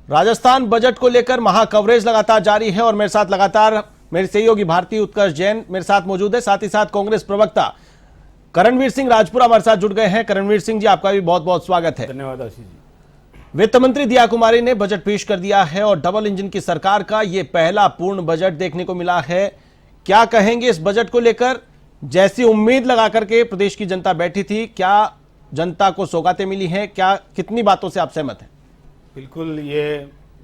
Rajasthan budget को लेकर महा कवरेज लगातार जारी है और मेरे साथ लगातार मेरे सहयोगी भारती उत्कर्ष जैन मेरे साथ मौजूद है। साथ ही साथ कांग्रेस प्रवक्ता करणवीर सिंह राजपुरा हमारे साथ जुड़ गए हैं। करणवीर सिंह जी, आपका भी बहुत बहुत स्वागत है। धन्यवाद आशीष जी। वित्त मंत्री दिया कुमारी ने बजट पेश कर दिया है और डबल इंजन की सरकार का यह पहला पूर्ण बजट देखने को मिला है। क्या कहेंगे इस बजट को लेकर? जैसी उम्मीद लगा करके प्रदेश की जनता बैठी थी, क्या जनता को सौगातें मिली हैं? क्या कितनी बातों से आप सहमत हैं? बिल्कुल, ये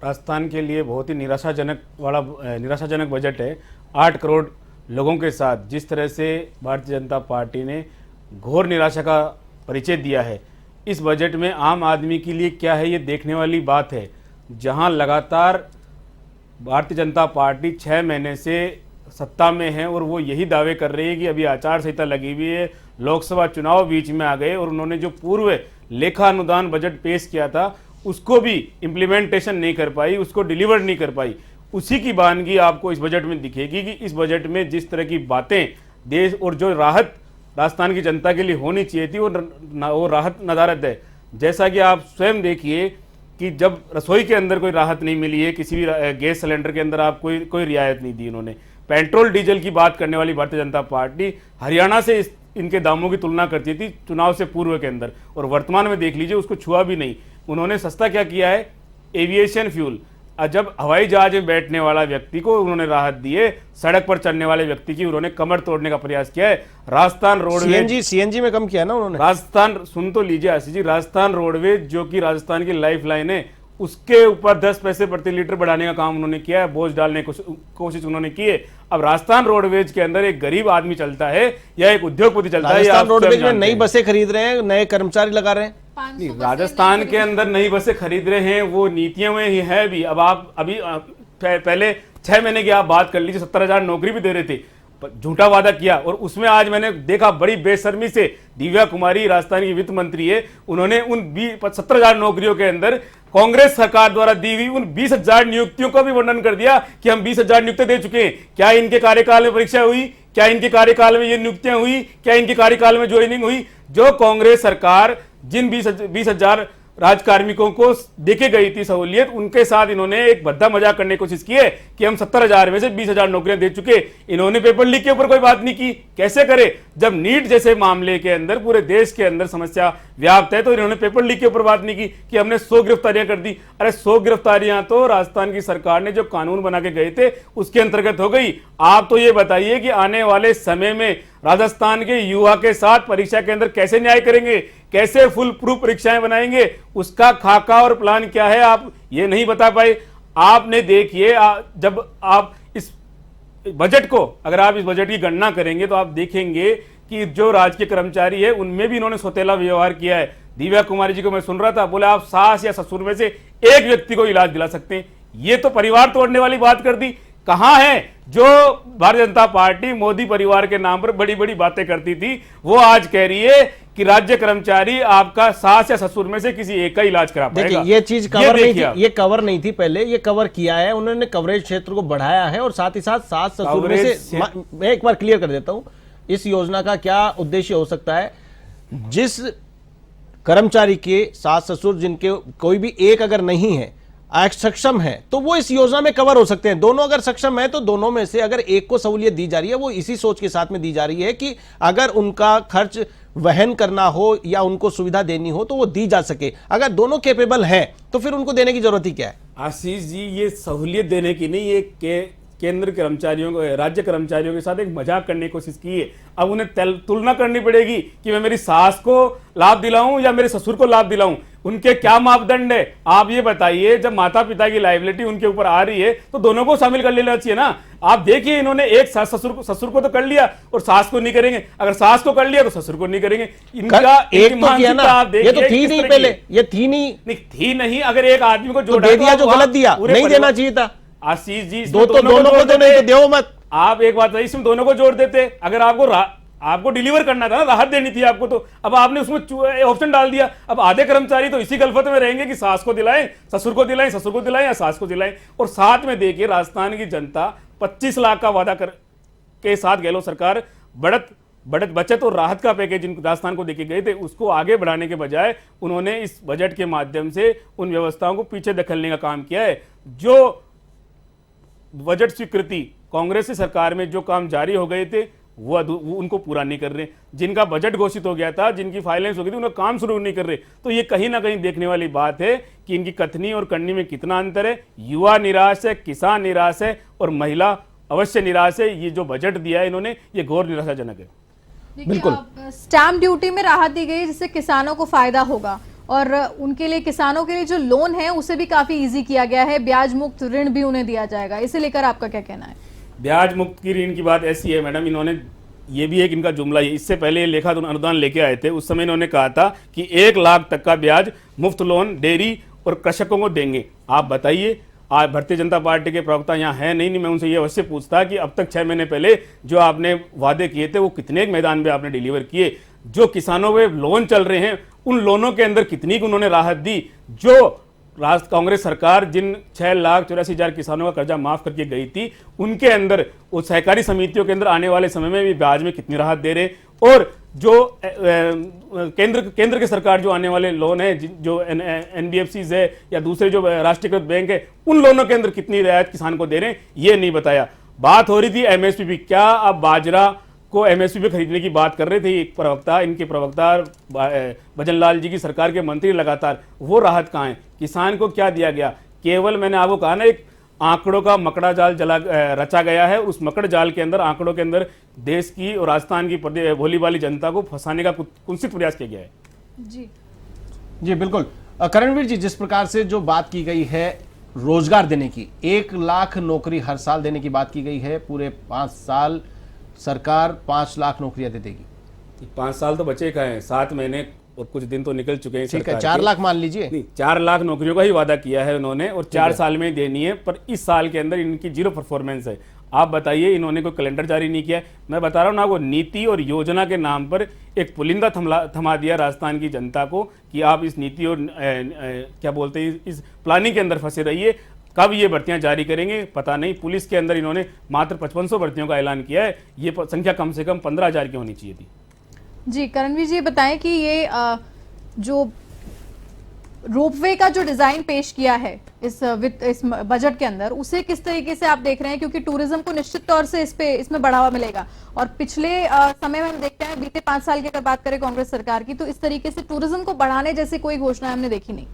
राजस्थान के लिए बहुत ही निराशाजनक बजट है। 8 करोड़ लोगों के साथ जिस तरह से भारतीय जनता पार्टी ने घोर निराशा का परिचय दिया है, इस बजट में आम आदमी के लिए क्या है ये देखने वाली बात है। जहां लगातार भारतीय जनता पार्टी 6 महीने से सत्ता में है और वो यही दावे कर रही है कि अभी आचार संहिता लगी हुई है, लोकसभा चुनाव बीच में आ गए और उन्होंने जो पूर्व लेखा अनुदान बजट पेश किया था उसको भी इम्प्लीमेंटेशन नहीं कर पाई, उसको डिलीवर नहीं कर पाई। उसी की वानगी आपको इस बजट में दिखेगी कि इस बजट में जिस तरह की बातें देश और जो राहत राजस्थान की जनता के लिए होनी चाहिए थी वो राहत नदारद है। जैसा कि आप स्वयं देखिए कि जब रसोई के अंदर कोई राहत नहीं मिली है, किसी भी गैस सिलेंडर के अंदर आप कोई रियायत नहीं दी इन्होंने। पेट्रोल डीजल की बात करने वाली भारतीय जनता पार्टी हरियाणा से इनके दामों की तुलना करती थी चुनाव से पूर्व के अंदर, और वर्तमान में देख लीजिए उसको छुआ भी नहीं। उन्होंने सस्ता क्या किया है? Aviation fuel. जब हवाई जहाज में बैठने वाला व्यक्ति को उन्होंने राहत दी है, सड़क पर चलने वाले व्यक्ति की उन्होंने कमर तोड़ने का प्रयास किया है। राजस्थान रोडवेज सीएनजी में कम किया ना उन्होंने। राजस्थान, सुन तो लीजिए आशीष जी, राजस्थान रोडवेज जो कि राजस्थान की लाइफ लाइन है, उसके ऊपर 10 पैसे प्रति लीटर बढ़ाने का काम उन्होंने किया है, बोझ डालने की कोशिश उन्होंने की है। अब राजस्थान रोडवेज के अंदर एक गरीब आदमी चलता है या एक उद्योगपति चलता है। राजस्थान रोडवेज में नई बसें खरीद रहे हैं, नए कर्मचारी लगा रहे हैं। राजस्थान के अंदर नई बसें खरीद रहे हैं, वो नीतियों में ही है भी। अब आप अभी पहले 6 महीने की आप बात कर लीजिए, 70,000 नौकरी भी दे रहे थे, झूठा वादा किया। और उसमें आज मैंने देखा बड़ी बेशर्मी से दिव्या कुमारी राजस्थान की वित्त मंत्री है, उन्होंने उन 70,000 नौकरियों के अंदर कांग्रेस सरकार द्वारा दी हुई उन 20,000 नियुक्तियों का भी वर्णन कर दिया कि हम 20,000 नियुक्तियां दे चुके हैं। क्या इनके कार्यकाल में परीक्षा हुई? क्या इनके कार्यकाल में ये नियुक्तियां हुई? क्या इनके कार्यकाल में ज्वाइनिंग हुई? जो कांग्रेस सरकार जिन 20,000 राजकार्मिकों को देके गई थी सहूलियत, उनके साथ इन्होंने एक भद्दा मजाक करने की कोशिश की है कि हम 70,000 में से 20,000 नौकरियां दे चुके। इन्होंने पेपर लीक के ऊपर कोई बात नहीं की। कैसे करे? जब नीट जैसे मामले के अंदर पूरे देश के अंदर समस्या व्याप्त है तो इन्होंने पेपर लीक के ऊपर बात नहीं की कि हमने 100 गिरफ्तारियां कर दी। अरे 100 गिरफ्तारियां तो राजस्थान की सरकार ने जो कानून बना के गए थे उसके अंतर्गत हो गई। आप तो ये बताइए कि आने वाले समय में राजस्थान के युवा के साथ परीक्षा के अंदर कैसे न्याय करेंगे, कैसे फुल प्रूफ परीक्षाएं बनाएंगे, उसका खाका और प्लान क्या है आप ये नहीं बता पाए। आपने देखिए, जब आप इस बजट को, अगर आप इस बजट की गणना करेंगे तो आप देखेंगे कि जो राजकीय कर्मचारी है उनमें भी इन्होंने सौतेला व्यवहार किया है। दिव्या कुमारी जी को मैं सुन रहा था, बोले आप सास या ससुर में से एक व्यक्ति को इलाज दिला सकते हैं। ये तो परिवार तोड़ने वाली बात कर दी। कहां है जो भारतीय जनता पार्टी मोदी परिवार के नाम पर बड़ी बड़ी बातें करती थी, वो आज कह रही है कि राज्य कर्मचारी आपका सास या ससुर में से किसी एक का इलाज करा पाएगा। देखिए, ये चीज कवर नहीं थी, ये कवर नहीं थी पहले, ये कवर किया है उन्होंने, कवरेज क्षेत्र को बढ़ाया है। और साथ ही साथ सास ससुर में से मैं एक बार क्लियर कर देता हूं, इस योजना का क्या उद्देश्य हो सकता है। जिस कर्मचारी के सास ससुर जिनके कोई भी एक अगर नहीं है, सक्षम है, तो वो इस योजना में कवर हो सकते हैं। दोनों अगर सक्षम है तो दोनों में से अगर एक को सहूलियत दी जा रही है, वो इसी सोच के साथ में दी जा रही है कि अगर उनका खर्च वहन करना हो या उनको सुविधा देनी हो तो वो दी जा सके। अगर दोनों कैपेबल हैं तो फिर उनको देने की जरूरत ही क्या है? आशीष जी, ये सहूलियत देने की नहीं, ये केंद्र कर्मचारियों को, राज्य कर्मचारियों के साथ एक मजाक करने की कोशिश की है। अब उन्हें तुलना करनी पड़ेगी कि मैं मेरी सास को लाभ दिलाऊं या मेरे ससुर को लाभ दिलाऊं। उनके क्या मापदंड है आप ये बताइए। जब माता पिता की लायबिलिटी उनके ऊपर आ रही है तो दोनों को शामिल कर लेना चाहिए ना। आप देखिए, इन्होंने एक ससुर को तो कर लिया और सास को नहीं करेंगे, अगर सास को कर लिया तो ससुर को नहीं करेंगे। इनका एक तो किया ना, ये तो थी नहीं पहले, ये थी नहीं। अगर एक आदमी को जोड़ दिया जो गलत दिया, नहीं देना चाहिए था। आशीष जी, दोनों को तो नहीं दो मत। आप एक बात बताइए, इसमें दोनों को जोड़ देते। अगर आपको डिलीवर करना था ना, राहत देनी थी आपको, तो अब आपने उसमें ऑप्शन डाल दिया। अब आधे कर्मचारी तो इसी गलफत में रहेंगे कि सास को दिलाएं, ससुर को दिलाएं, ससुर को दिलाएं या सास को दिलाएं। और साथ में देखिए, राजस्थान की जनता 25 लाख का वादा के साथ गहलोत सरकार बढ़त बचत और राहत का पैकेज जिन राजस्थान को देके गए थे उसको आगे बढ़ाने के बजाय उन्होंने इस बजट के माध्यम से उन व्यवस्थाओं को पीछे धकेलने का काम किया है। जो बजट स्वीकृति कांग्रेस की सरकार में जो काम जारी हो गए थे वो उनको पूरा नहीं कर रहे, जिनका बजट घोषित हो गया था, जिनकी फाइलेंस हो गई थी, उनका काम शुरू नहीं कर रहे। तो ये कहीं ना कहीं देखने वाली बात है कि इनकी कथनी और करनी में कितना अंतर है। युवा निराश है, किसान निराश है और महिला अवश्य निराश है। ये जो बजट दिया है इन्होंने ये घोर निराशाजनक है। बिल्कुल। स्टैंप ड्यूटी में राहत दी गई जिससे किसानों को फायदा होगा और उनके लिए, किसानों के लिए जो लोन है उसे भी काफी इजी किया गया है, ब्याज मुक्त ऋण भी उन्हें दिया जाएगा। इसे लेकर आपका क्या कहना है? ब्याज मुक्त की ऋण की बात ऐसी है मैडम, इन्होंने ये भी एक इनका जुमला है। इससे पहले ये लेखा अनुदान लेके आए थे, उस समय इन्होंने कहा था कि 1 लाख तक का ब्याज मुफ्त लोन डेयरी और कृषकों को देंगे। आप बताइए, आज भारतीय जनता पार्टी के प्रवक्ता यहाँ है नहीं, मैं उनसे ये अवश्य पूछता कि अब तक 6 महीने पहले जो आपने वादे किए थे वो कितने मैदान में आपने डिलीवर किए? जो किसानों पे लोन चल रहे हैं उन लोनों के अंदर कितनी उन्होंने राहत दी? जो कांग्रेस सरकार जिन 6,84,000 किसानों का कर्जा माफ करके गई थी उनके अंदर वो सहकारी समितियों के अंदर आने वाले समय में भी ब्याज में कितनी राहत दे रहे, और जो केंद्र की सरकार जो आने वाले लोन है, जो एनबीएफसीज है या दूसरे जो राष्ट्रीयकृत बैंक है, उन लोनों के अंदर कितनी रियायत किसान को दे रहे हैं, ये नहीं बताया। बात हो रही थी एमएसपी भी, क्या अब बाजरा को एमएसपी पे खरीदने की बात कर रहे थे एक प्रवक्ता, इनके प्रवक्ता भजन लाल जी की सरकार के मंत्री लगातार, वो राहत कहाँ है? किसान को क्या दिया गया? केवल मैंने आपको कहा ना, एक आंकड़ों का मकड़ा जाल रचा गया है। उस मकड़ जाल के अंदर, आंकड़ों के अंदर देश की और राजस्थान की भोली भाली जनता को फंसाने का कुत्सित प्रयास किया गया है। जी बिल्कुल। करणवीर जी, जिस प्रकार से जो बात की गई है रोजगार देने की, 1 लाख नौकरी हर साल देने की बात की गई है, पूरे 5 साल सरकार 5 लाख नौकरियां दे देगी। 5 साल तो बचे कहाँ हैं, 7 महीने और कुछ दिन तो निकल चुके हैं। ठीक है, 4 लाख मान लीजिए। नहीं, 4 लाख नौकरियों का ही वादा किया है उन्होंने और 4 साल में देनी है, पर इस साल के अंदर इनकी 0 परफॉर्मेंस है। आप बताइए, इन्होंने कोई कैलेंडर जारी नहीं किया है। मैं बता रहा हूँ ना, वो नीति और योजना के नाम पर एक पुलिंदा थमा दिया राजस्थान की जनता को कि आप इस नीति और क्या बोलते हैं, इस प्लानिंग के अंदर फंसे रहिए। कब ये भर्तियां जारी करेंगे पता नहीं। पुलिस के अंदर इन्होंने मात्र 5500 भर्तियों का ऐलान किया है, ये संख्या कम से कम 15,000 की होनी चाहिए थी। जी करणवीर जी, बताएं कि ये जो रोपवे का जो डिजाइन पेश किया है इस बजट के अंदर, उसे किस तरीके से आप देख रहे हैं? क्योंकि टूरिज्म को निश्चित तौर से इसमें बढ़ावा मिलेगा और पिछले समय में हम देखते हैं, बीते 5 साल की अगर बात करें कांग्रेस सरकार की, तो इस तरीके से टूरिज्म को बढ़ाने जैसी कोई घोषणा हमने देखी नहीं।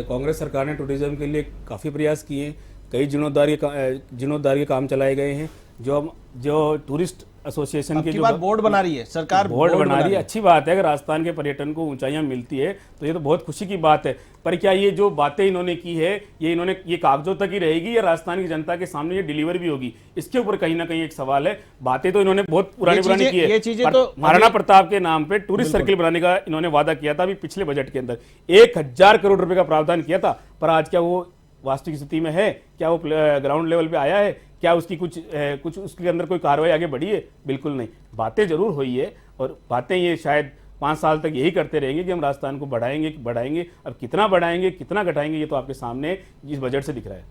कांग्रेस सरकार ने टूरिज्म के लिए काफ़ी प्रयास किए हैं, कई जीर्णोद्धार के काम चलाए गए हैं। जो टूरिस्ट एसोसिएशन के जो बोर्ड बना रही है सरकार, बोर्ड बना रही है, अच्छी बात है। अगर राजस्थान के पर्यटन को ऊंचाइयां मिलती है तो ये तो बहुत खुशी की बात है। पर क्या ये जो बातें इन्होंने की है ये कागजों तक ही रहेगी या राजस्थान की जनता के सामने ये डिलीवर भी होगी? इसके ऊपर कहीं ना कहीं एक सवाल है। बातें तो इन्होंने बहुत पुरानी की है। ये चीजें तो महाराणा प्रताप के नाम पे टूरिस्ट सर्किल बनाने का इन्होंने वादा किया था। अभी पिछले बजट के अंदर 1000 करोड़ रुपए का प्रावधान किया था, पर आज क्या वो वास्तविक स्थिति में है? क्या वो ग्राउंड लेवल पे आया है? क्या उसकी कुछ उसके अंदर कोई कार्रवाई आगे बढ़ी है? बिल्कुल नहीं। बातें जरूर हुई है और बातें ये शायद 5 साल तक यही करते रहेंगे कि हम राजस्थान को बढ़ाएंगे। अब कितना बढ़ाएंगे, कितना घटाएंगे, ये तो आपके सामने इस बजट से दिख रहा है।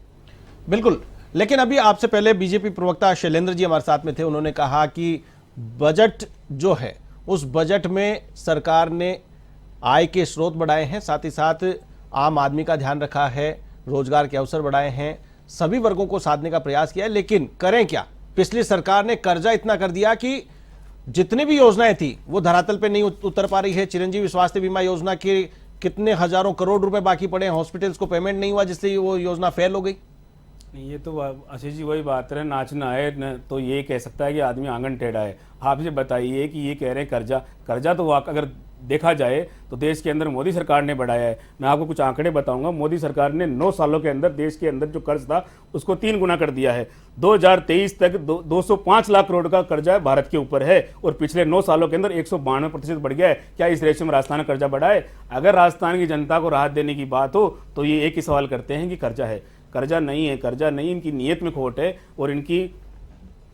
बिल्कुल। लेकिन अभी आपसे पहले बीजेपी प्रवक्ता शैलेंद्र जी हमारे साथ में थे, उन्होंने कहा कि बजट जो है उस बजट में सरकार ने आय के स्रोत बढ़ाए हैं, साथ ही साथ आम आदमी का ध्यान रखा है, रोजगार के अवसर बढ़ाए हैं, सभी वर्गों को साधने का प्रयास किया है। लेकिन करें क्या? पिछली सरकार ने कर्जा इतना कर दिया कि जितनी भी योजनाएं थी वो धरातल पे नहीं उतर पा रही है। चिरंजीवी स्वास्थ्य बीमा योजना के कितने हजारों करोड़ रुपए बाकी पड़े हैं, हॉस्पिटल्स को पेमेंट नहीं हुआ, जिससे वो योजना फेल हो गई। ये तो आशीष जी वही बात है, नाचना है न, तो ये कह सकता है कि आदमी आंगन टेढ़ा है। आप ये बताइए कि ये कह रहे हैं कर्जा तो अगर देखा जाए तो देश के अंदर मोदी सरकार ने बढ़ाया है। मैं आपको कुछ आंकड़े बताऊंगा। मोदी सरकार ने 9 सालों के अंदर देश के अंदर जो कर्ज था उसको 3 गुना कर दिया है। 2023 तक 205 लाख करोड़ का कर्जा भारत के ऊपर है और पिछले 9 सालों के अंदर 192% बढ़ गया है। क्या इस रेशो में राजस्थान का कर्जा बढ़ा है? अगर राजस्थान की जनता को राहत देने की बात हो तो ये एक ही सवाल करते हैं कि कर्जा है। कर्जा नहीं है, कर्जा नहीं, इनकी नीयत में खोट है और इनकी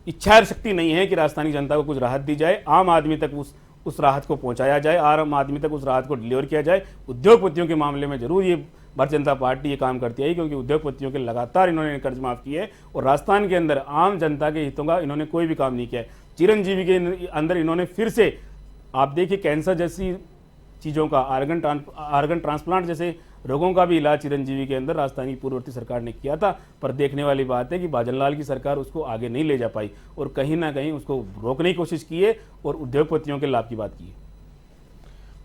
इच्छा शक्ति नहीं है कि राजस्थान की जनता को कुछ राहत दी जाए, आम आदमी तक उस राहत को पहुंचाया जाए, आम आदमी तक उस राहत को डिलीवर किया जाए। उद्योगपतियों के मामले में जरूर ये भारतीय जनता पार्टी ये काम करती है, क्योंकि उद्योगपतियों के लगातार इन्होंने कर्ज माफ किए और राजस्थान के अंदर आम जनता के हितों का इन्होंने कोई भी काम नहीं किया है। चिरंजीवी के अंदर इन्होंने फिर से, आप देखिए कैंसर जैसी चीज़ों का, आर्गन ट्रांसप्लांट जैसे रोगों का भी इलाज चिरंजीवी के अंदर राजस्थान की पूर्ववर्ती सरकार ने किया था। पर देखने वाली बात है कि बाजनलाल की सरकार उसको आगे नहीं ले जा पाई और कहीं ना कहीं उसको रोकने की कोशिश की है और उद्योगपतियों के लाभ की बात की है।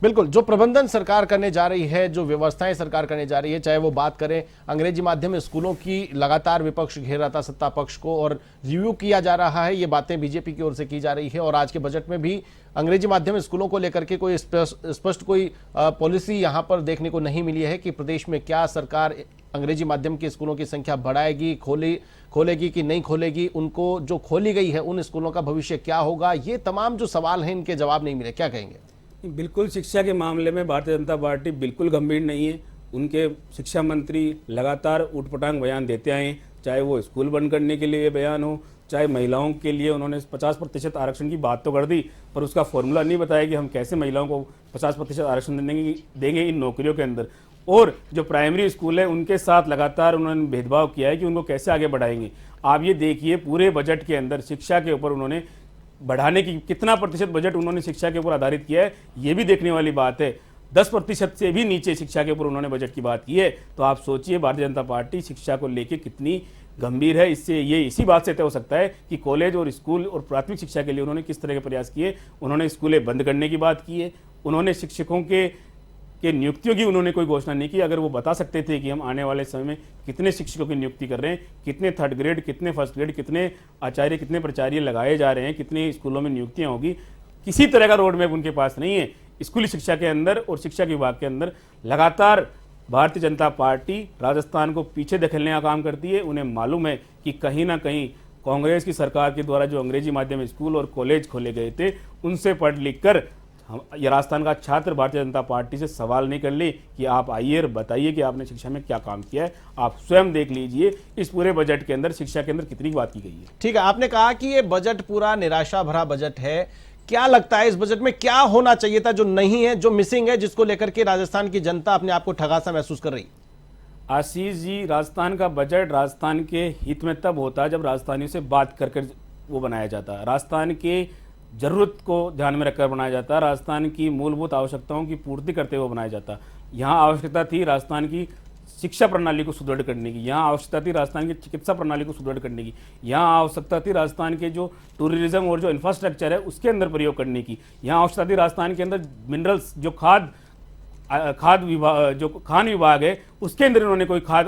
बिल्कुल, जो प्रबंधन सरकार करने जा रही है, जो व्यवस्थाएं सरकार करने जा रही है, चाहे वो बात करें अंग्रेजी माध्यम स्कूलों की, लगातार विपक्ष घेर रहा था सत्ता पक्ष को और रिव्यू किया जा रहा है, ये बातें बीजेपी की ओर से की जा रही है। और आज के बजट में भी अंग्रेजी माध्यम स्कूलों को लेकर के कोई स्पष्ट कोई पॉलिसी यहां पर देखने को नहीं मिली है कि प्रदेश में क्या सरकार अंग्रेजी माध्यम के स्कूलों की संख्या बढ़ाएगी, खोलेगी कि नहीं खोलेगी, उनको जो खोली गई है उन स्कूलों का भविष्य क्या होगा, ये तमाम जो सवाल हैं इनके जवाब नहीं मिले। क्या कहेंगे? बिल्कुल, शिक्षा के मामले में भारतीय जनता पार्टी बिल्कुल गंभीर नहीं है। उनके शिक्षा मंत्री लगातार उटपटांग बयान देते आए, चाहे वो स्कूल बंद करने के लिए बयान हो, चाहे महिलाओं के लिए उन्होंने 50% आरक्षण की बात तो कर दी, पर उसका फॉर्मूला नहीं बताया कि हम कैसे महिलाओं को 50% आरक्षण देंगे इन नौकरियों के अंदर। और जो प्राइमरी स्कूल है उनके साथ लगातार उन्होंने भेदभाव किया है कि उनको कैसे आगे बढ़ाएंगे। आप ये देखिए पूरे बजट के अंदर शिक्षा के ऊपर उन्होंने बढ़ाने की कितना प्रतिशत बजट उन्होंने शिक्षा के ऊपर आधारित किया है, ये भी देखने वाली बात है। 10% से भी नीचे शिक्षा के ऊपर उन्होंने बजट की बात की है। तो आप सोचिए भारतीय जनता पार्टी शिक्षा को लेकर कितनी गंभीर है। इससे ये इसी बात से तय हो सकता है कि कॉलेज और स्कूल और प्राथमिक शिक्षा के लिए उन्होंने किस तरह के प्रयास किए। उन्होंने स्कूलें बंद करने की बात की है, उन्होंने शिक्षकों के नियुक्तियों की उन्होंने कोई घोषणा नहीं की। अगर वो बता सकते थे कि हम आने वाले समय में कितने शिक्षकों की नियुक्ति कर रहे हैं, कितने थर्ड ग्रेड, कितने फर्स्ट ग्रेड, कितने आचार्य, कितने प्राचार्य लगाए जा रहे हैं, कितने स्कूलों में नियुक्तियां होगी, किसी तरह का रोड मैप उनके पास नहीं है। स्कूली शिक्षा के अंदर और शिक्षा विभाग के अंदर लगातार भारतीय जनता पार्टी राजस्थान को पीछे धकेलने का काम करती है। उन्हें मालूम है कि कहीं ना कहीं कांग्रेस की सरकार के द्वारा जो अंग्रेजी माध्यम स्कूल और कॉलेज खोले गए थे, उनसे पढ़ लिख कर ये राजस्थान का छात्र भारतीय जनता पार्टी से सवाल नहीं कर ले कि आप आइए और बताइए कि आपने शिक्षा में क्या काम किया है। आप स्वयं देख लीजिए इस पूरे बजट के अंदर शिक्षा के अंदर कितनी बात की गई है। ठीक है, आपने कहा कि ये बजट पूरा निराशा भरा बजट है। क्या लगता है इस बजट में क्या होना चाहिए था जो नहीं है, जो मिसिंग है, जिसको लेकर के राजस्थान की जनता अपने आप को ठगा सा महसूस कर रही? आशीष जी, राजस्थान का बजट राजस्थान के हित में तब होता है जब राजस्थानियों से बात कर वो बनाया जाता है, राजस्थान के जरूरत को ध्यान में रखकर बनाया जाता है, राजस्थान की मूलभूत आवश्यकताओं की पूर्ति करते हुए बनाया जाता है। यहाँ आवश्यकता थी राजस्थान की शिक्षा प्रणाली को सुदृढ़ करने की, यहाँ आवश्यकता थी राजस्थान की चिकित्सा प्रणाली को सुदृढ़ करने की, यहाँ आवश्यकता थी राजस्थान के जो टूरिज्म और जो इंफ्रास्ट्रक्चर है उसके अंदर प्रयोग करने की, यहाँ आवश्यकता थी राजस्थान के अंदर मिनरल्स जो खान विभाग है उसके अंदर इन्होंने कोई खान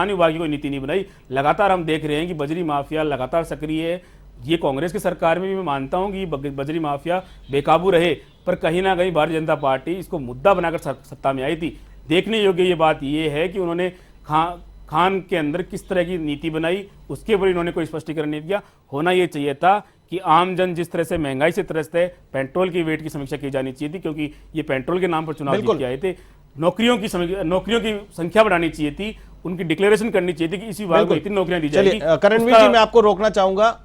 विभाग की कोई नीति नहीं बनाई। लगातार हम देख रहे हैं कि बजरी माफिया लगातार सक्रिय है। ये कांग्रेस की सरकार में भी मैं मानता हूं कि बजरी माफिया बेकाबू रहे, पर कहीं ना कहीं भारतीय जनता पार्टी इसको मुद्दा बनाकर सत्ता में आई थी। देखने योग्य ये बात ये है कि उन्होंने खान के अंदर किस तरह की नीति बनाई, उसके ऊपर इन्होंने कोई स्पष्टीकरण नहीं दिया। होना ये चाहिए था कि आम जन जिस तरह से महंगाई से त्रस्त है, पेट्रोल की वेट की समीक्षा की जानी चाहिए थी, क्योंकि ये पेट्रोल के नाम पर चुनाव जीत के आए थे। नौकरियों की संख्या बढ़ानी चाहिए थी, उनकी डिक्लेरेशन करनी चाहिए थी कि इस विभाग को इतनी नौकरियां दी जाएगी। करणवीर जी, मैं आपको रोकना चाहूंगा।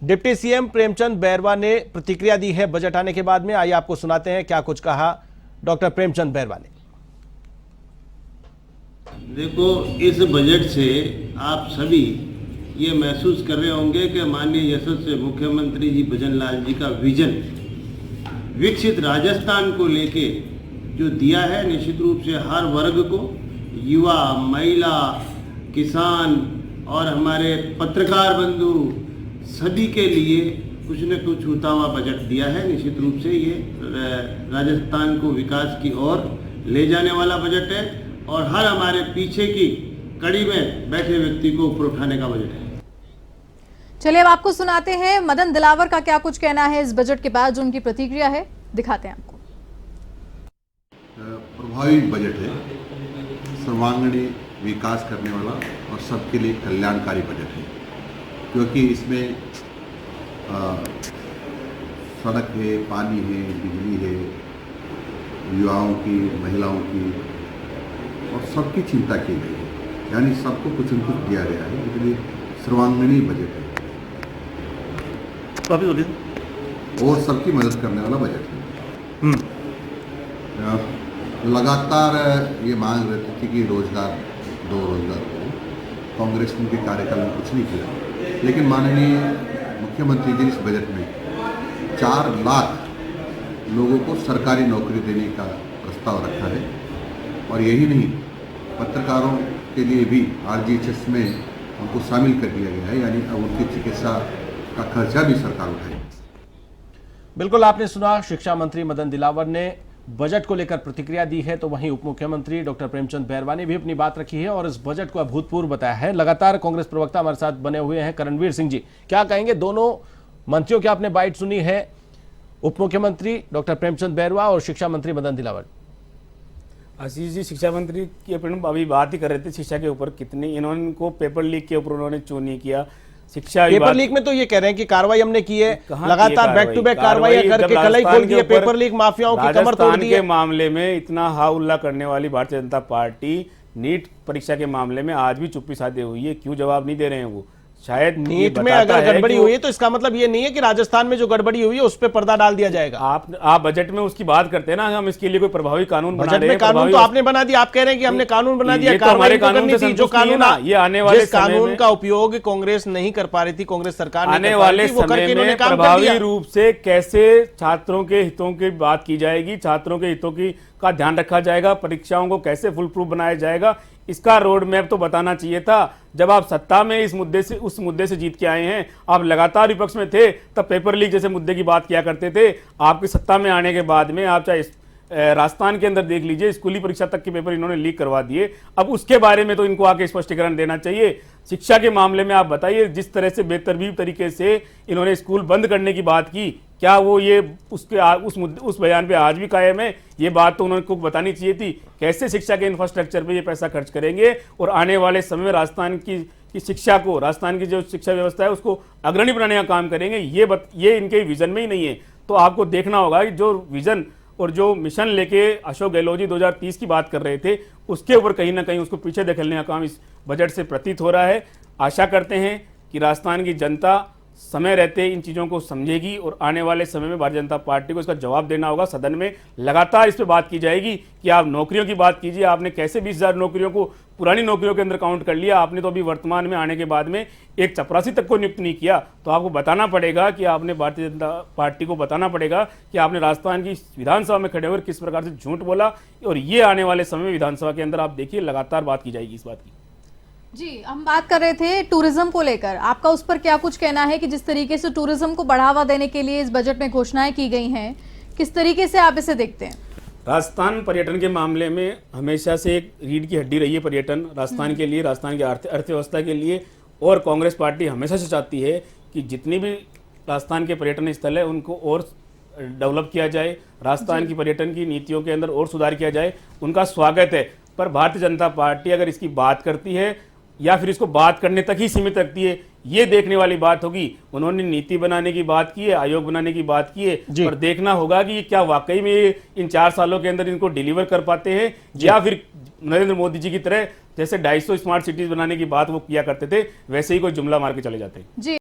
डिप्टी सीएम प्रेमचंद बैरवा ने प्रतिक्रिया दी है बजट आने के बाद में, आइए आपको सुनाते हैं क्या कुछ कहा डॉक्टर प्रेमचंद बैरवा ने। देखो, इस बजट से आप सभी ये महसूस कर रहे होंगे कि माननीय यशस्वी मुख्यमंत्री जी भजनलाल जी का विजन विकसित राजस्थान को लेके जो दिया है, निश्चित रूप से हर वर्ग को, युवा, महिला, किसान और हमारे पत्रकार बंधु सभी के लिए कुछ न कुछ होता हुआ बजट दिया है। निश्चित रूप से ये राजस्थान को विकास की ओर ले जाने वाला बजट है और हर हमारे पीछे की कड़ी में बैठे व्यक्ति को ऊपर उठाने का बजट है। चलिए अब आपको सुनाते हैं मदन दिलावर का क्या कुछ कहना है इस बजट के बाद, जो उनकी प्रतिक्रिया है दिखाते हैं आपको। प्रभावी बजट है, सर्वांगीण विकास करने वाला और सबके लिए कल्याणकारी बजट है, क्योंकि इसमें सड़क है, पानी है, बिजली है, युवाओं की, महिलाओं की और सबकी चिंता की गई है, यानी सबको कुछ न कुछ दिया गया है, इसलिए सर्वांगीण बजट है और सबकी मदद करने वाला बजट है। लगातार ये मांग रहती थी कि रोजगार दो, रोजगार दो। कांग्रेस ने उनके कार्यकाल में कुछ नहीं किया, लेकिन माननीय मुख्यमंत्री जी इस बजट में 4 लाख लोगों को सरकारी नौकरी देने का प्रस्ताव रखा है। और यही नहीं, पत्रकारों के लिए भी RGHS में उनको शामिल कर दिया गया है, यानी अब उनकी चिकित्सा का खर्चा भी सरकार उठाएगी। बिल्कुल, आपने सुना शिक्षा मंत्री मदन दिलावर ने बजट को लेकर प्रतिक्रिया दी है, तो वहीं उप मुख्यमंत्री डॉक्टर प्रेमचंद बैरवा ने भी अपनी बात रखी है और इस बजट को अभूतपूर्व बताया है। लगातार कांग्रेस प्रवक्ता हमारे साथ बने हुए हैं करणवीर सिंह जी, क्या कहेंगे? दोनों मंत्रियों की आपने बाइट सुनी है, उप मुख्यमंत्री डॉक्टर प्रेमचंद बैरवा और शिक्षा मंत्री मदन दिलावर। आशीष जी, शिक्षा मंत्री की अपने अभी बात ही कर रहे थे शिक्षा के ऊपर, कितनी इनको पेपर लीक के ऊपर उन्होंने क्यों नहीं किया। शिक्षा पेपर लीक में तो ये कह रहे हैं कि कार्रवाई हमने की है, लगातार बैक टू बैक कार्रवाई करके कलई खोल दी है, पेपर लीक माफियाओं की कमर तोड़ दी है। के मामले में इतना हाउल्ला करने वाली भारतीय जनता पार्टी नीट परीक्षा के मामले में आज भी चुप्पी साधे हुई है। क्यों जवाब नहीं दे रहे हैं वो? शायद नीट में अगर गड़बड़ी हुई है तो इसका मतलब ये नहीं है कि राजस्थान में जो गड़बड़ी हुई है उस पर पर्दा डाल दिया जाएगा। आप बजट में उसकी बात करते हैं ना, हम इसके लिए कोई प्रभावी कानून बना रहे हैं। कानून तो आपने बना दिया, आप कह रहे हैं कि हमने कानून बना दिया, हमारे कानून से जो कानून ये आने वाले कानून का उपयोग कांग्रेस नहीं कर पा रही थी, कांग्रेस सरकार आने वाले समय में प्रभावी रूप से कैसे छात्रों के हितों की बात की जाएगी, छात्रों के हितों की का ध्यान रखा जाएगा, परीक्षाओं को कैसे फुल प्रूफ बनाया जाएगा, इसका रोड मैप तो बताना चाहिए था। जब आप सत्ता में उस मुद्दे से जीत के आए हैं, आप लगातार विपक्ष में थे, तब पेपर लीक जैसे मुद्दे की बात किया करते थे। आपकी सत्ता में आने के बाद में आप चाहे राजस्थान के अंदर देख लीजिए, स्कूली परीक्षा तक के पेपर इन्होंने लीक करवा दिए। अब उसके बारे में तो इनको आके स्पष्टीकरण देना चाहिए। शिक्षा के मामले में आप बताइए, जिस तरह से बेतरतीब तरीके से इन्होंने स्कूल बंद करने की बात की, क्या वो ये उस बयान पे आज भी कायम है? ये बात तो उन्होंने को बतानी चाहिए थी। कैसे शिक्षा के इंफ्रास्ट्रक्चर पे ये पैसा खर्च करेंगे और आने वाले समय में राजस्थान की शिक्षा को, राजस्थान की जो शिक्षा व्यवस्था है उसको अग्रणी बनाने का काम करेंगे, ये इनके विजन में ही नहीं है। तो आपको देखना होगा कि जो विजन और जो मिशन लेके अशोक गहलोत जी 2030 की बात कर रहे थे, उसके ऊपर कहीं ना कहीं उसको पीछे धकेलने का काम इस बजट से प्रतीत हो रहा है। आशा करते हैं कि राजस्थान की जनता समय रहते इन चीज़ों को समझेगी और आने वाले समय में भारतीय जनता पार्टी को इसका जवाब देना होगा। सदन में लगातार इस पर बात की जाएगी कि आप नौकरियों की बात कीजिए, आपने कैसे 20,000 नौकरियों को पुरानी नौकरियों के अंदर काउंट कर लिया। आपने तो अभी वर्तमान में आने के बाद में एक चपरासी तक को नियुक्त नहीं किया। तो आपको बताना पड़ेगा कि आपने भारतीय जनता पार्टी को बताना पड़ेगा कि आपने राजस्थान की विधानसभा में खड़े होकर किस प्रकार से झूठ बोला। और ये आने वाले समय में विधानसभा के अंदर आप देखिए लगातार बात की जाएगी इस बात की। जी, हम बात कर रहे थे टूरिज्म को लेकर, आपका उस पर क्या कुछ कहना है कि जिस तरीके से टूरिज्म को बढ़ावा देने के लिए इस बजट में घोषणाएं की गई हैं, किस तरीके से आप इसे देखते हैं? राजस्थान पर्यटन के मामले में हमेशा से एक रीढ़ की हड्डी रही है पर्यटन राजस्थान के लिए, राजस्थान की अर्थव्यवस्था के लिए। और कांग्रेस पार्टी हमेशा से चाहती है कि जितनी भी राजस्थान के पर्यटन स्थल है उनको और डेवलप किया जाए, राजस्थान की पर्यटन की नीतियों के अंदर और सुधार किया जाए। उनका स्वागत है। पर भारतीय जनता पार्टी अगर इसकी बात करती है या फिर इसको बात करने तक ही सीमित रखती है, ये देखने वाली बात होगी। उन्होंने नीति बनाने की बात की है, आयोग बनाने की बात की है, पर देखना होगा कि क्या वाकई में इन 4 सालों के अंदर इनको डिलीवर कर पाते हैं या फिर नरेंद्र मोदी जी की तरह जैसे 250 स्मार्ट सिटीज बनाने की बात वो किया करते थे वैसे ही कोई जुमला मार के चले जाते हैं। जी।